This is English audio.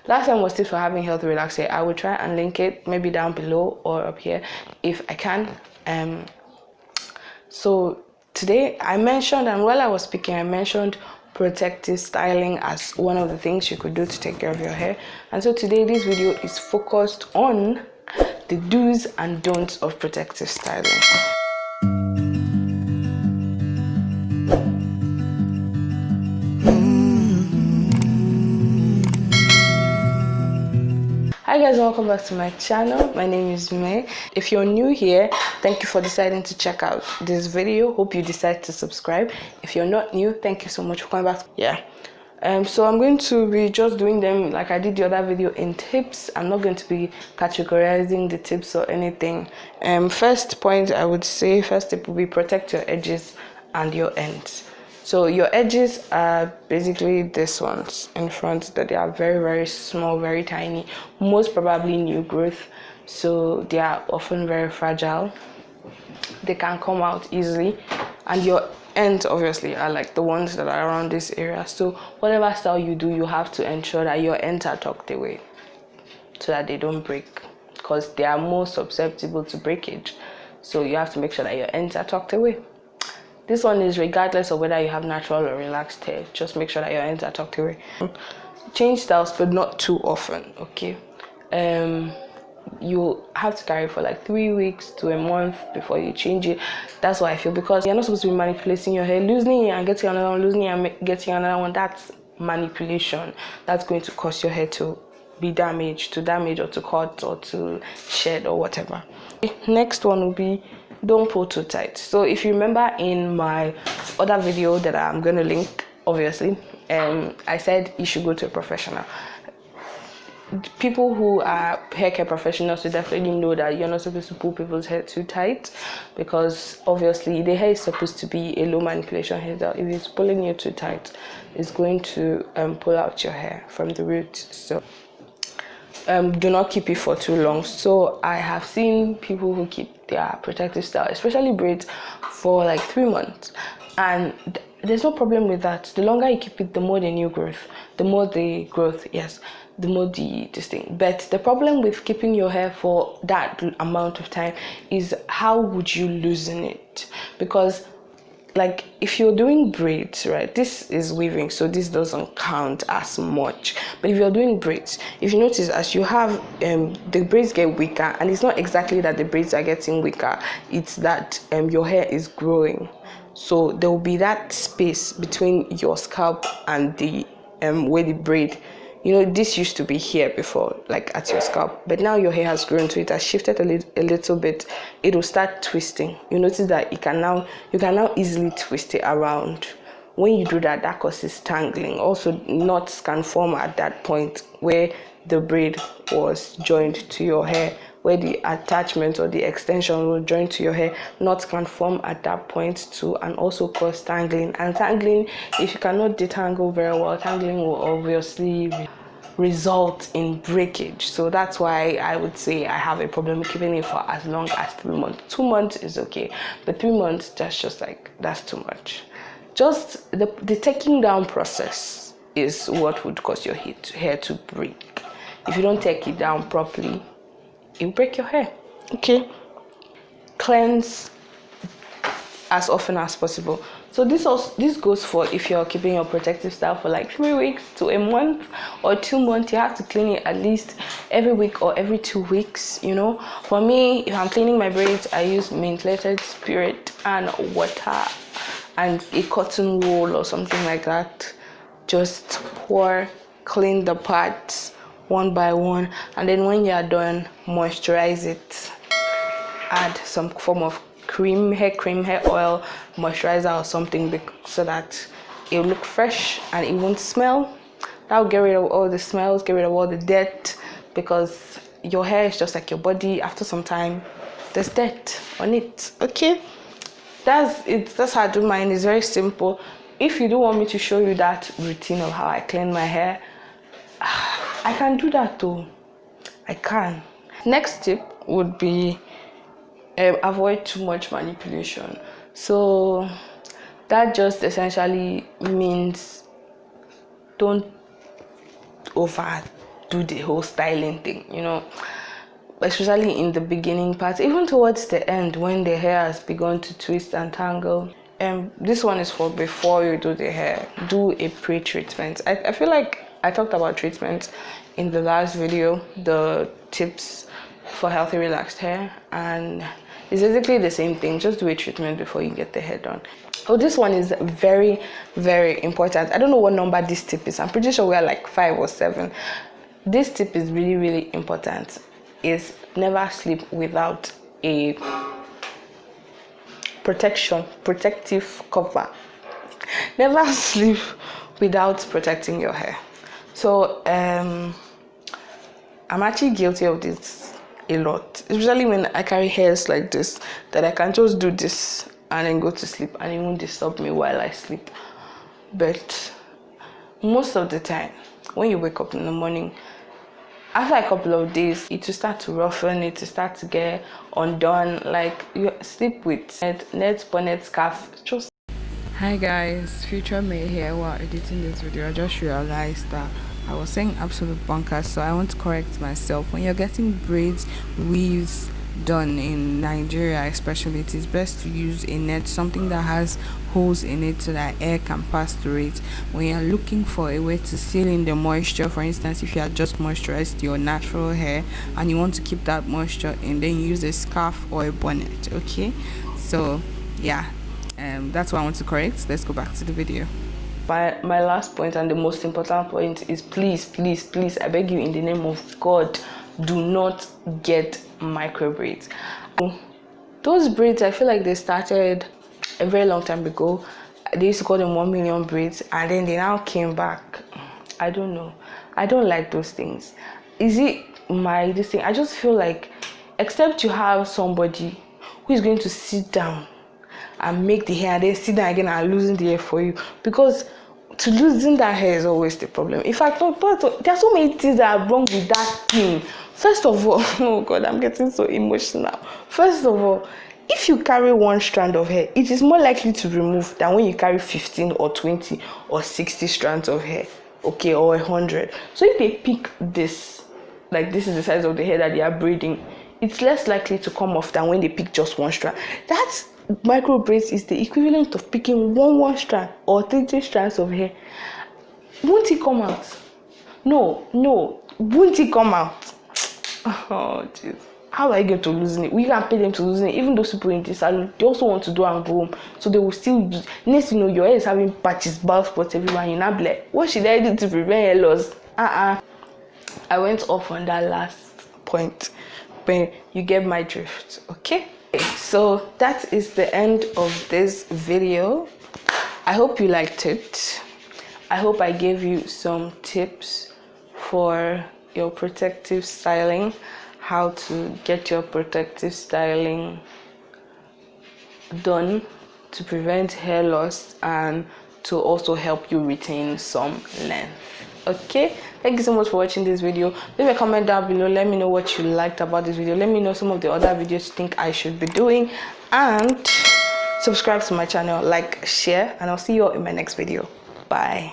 last time was tips for having healthy relaxed hair. I will try and link it maybe down below or up here if I can. So today I mentioned, and while I was speaking, I mentioned protective styling as one of the things you could do to take care of your hair. And so today this video is focused on the do's and don'ts of protective styling. Hi guys, welcome back to my channel. My name is May. If you're new here, thank you for deciding to check out this video. Hope you decide to subscribe. If you're not new, thank you so much for coming back. So I'm going to be just doing them like I did the other video in tips. I'm not going to be categorizing the tips or anything. First point, I would say first tip will be protect your edges and your ends. So your edges are basically these ones in front, that they are very, very small, very tiny, most probably new growth. So they are often very fragile. They can come out easily. And your ends obviously are like the ones that are around this area. So whatever style you do, you have to ensure that your ends are tucked away so that they don't break, because they are more susceptible to breakage. So you have to make sure that your ends are tucked away. This one is regardless of whether you have natural or relaxed hair. Just make sure that your ends are tucked away. Change styles, but not too often, okay? You have to carry for like 3 weeks to a month before you change it. That's what I feel, because you're not supposed to be manipulating your hair. Loosening it and getting another one, loosening it and getting another one, that's manipulation. That's going to cause your hair to be damaged, or to cut, or to shed, or whatever. Next one will be, don't pull too tight. So if you remember in my other video that I'm going to link, obviously, I said you should go to a professional. People who are hair care professionals will definitely know that you're not supposed to pull people's hair too tight, because obviously the hair is supposed to be a low manipulation hairstyle. If it's pulling you too tight, it's going to pull out your hair from the root. So do not keep it for too long. So I have seen people who keep their protective style, especially braids, for like 3 months, and there's no problem with that. The longer you keep it, the more the new growth, the more the growth, yes, the more this thing. But the problem with keeping your hair for that amount of time is, how would you loosen it? Because like if you're doing braids, right, this is weaving, so this doesn't count as much. But if you're doing braids, if you notice, as you have the braids get weaker, and it's not exactly that the braids are getting weaker, it's that your hair is growing. So there will be that space between your scalp and the where the braid, you know, this used to be here before, like at your scalp, but now your hair has grown, so it has shifted a little bit. It will start twisting. You notice that you can now easily twist it around. When you do that, that causes tangling. Also, knots can form at that point where the braid was joined to your hair, where the attachment or the extension will join to your hair. Knots can form at that point too, and also cause tangling. And tangling, if you cannot detangle very well, tangling will obviously result in breakage. So that's why I would say I have a problem keeping it for as long as 3 months. 2 months is okay, but 3 months, that's too much. Just the taking down process is what would cause your hair to break. If you don't take it down properly, it will break your hair. Okay, cleanse as often as possible. So this goes for if you're keeping your protective style for like 3 weeks to a month or 2 months. You have to clean it at least every week or every 2 weeks. You know, for me, if I'm cleaning my braids, I use mentholated spirit and water and a cotton wool or something like that. Just clean the parts one by one, and then when you are done, moisturize it. Add some form of hair oil, moisturizer or something, so that it will look fresh and it won't smell. That will get rid of all the smells, get rid of all the dirt, because your hair is just like your body. After some time, there's dirt on it. Okay, that's it. That's how I do mine. It's very simple. If you do want me to show you that routine of how I clean my hair, I can do that too. I can. Next tip would be avoid too much manipulation. So that just essentially means don't over do the whole styling thing, you know, especially in the beginning part, even towards the end when the hair has begun to twist and tangle. This one is for before you do the hair. Do a pre-treatment. I feel like I talked about treatment in the last video, the tips for healthy relaxed hair, and it's basically the same thing. Just do a treatment before you get the hair done. Oh, this one is very, very important. I don't know what number this tip is. I'm pretty sure we are like 5 or 7. This tip is really, really important. Is never sleep without a protective cover. Never sleep without protecting your hair. So I'm actually guilty of this a lot, especially when I carry hairs like this, that I can just do this and then go to sleep and it won't disturb me while I sleep. But most of the time when you wake up in the morning, after a couple of days, it will start to roughen, it will start to get undone. Like, you sleep with net, bonnet, scarf. Just hi guys, Future May here. While editing this video, I just realized that I was saying absolute bunkers, so I want to correct myself. When you're getting braids, weaves done in Nigeria especially, it is best to use a net, something that has holes in it so that air can pass through it. When you're looking for a way to seal in the moisture, for instance, if you have just moisturized your natural hair and you want to keep that moisture in, then use a scarf or a bonnet. Okay, so yeah, that's what I want to correct. Let's go back to the video. My last point and the most important point is, please, I beg you in the name of God, do not get micro braids. Those braids, I feel like they started a very long time ago. They used to call them 1 million braids, and then they now came back. I don't know, I don't like those things. Is it this thing? I just feel like, except you have somebody who is going to sit down and make the hair and then sit down again and loosen the hair for you, because to loosen that hair is always the problem. In fact, there are so many things that are wrong with that thing. First of all, oh God, I'm getting so emotional. First of all, if you carry one strand of hair, it is more likely to remove than when you carry 15 or 20 or 60 strands of hair, okay, or 100. So if they pick this, like this is the size of the hair that they are braiding, it's less likely to come off than when they pick just one strand. That's micro braids is the equivalent of picking one strand or 30 strands of hair. Won't it come out? No, won't it come out? Oh jeez, how are you going to loosen it? We can pay them to loosen it. Even those people in the salon, they also want to do and go home, so they will still use. Next you know, your hair is having patches, bald spots everywhere, and you're not like, what should I do to prevent hair loss? I went off on that last point, but you get my drift. Okay, so that is the end of this video. I hope you liked it. I hope I gave you some tips for your protective styling, how to get your protective styling done to prevent hair loss and to also help you retain some length. Okay, thank you so much for watching this video. Leave a comment down below. Let me know what you liked about this video. Let me know some of the other videos you think I should be doing, and subscribe to my channel, like, share, and I'll see you all in my next video. Bye.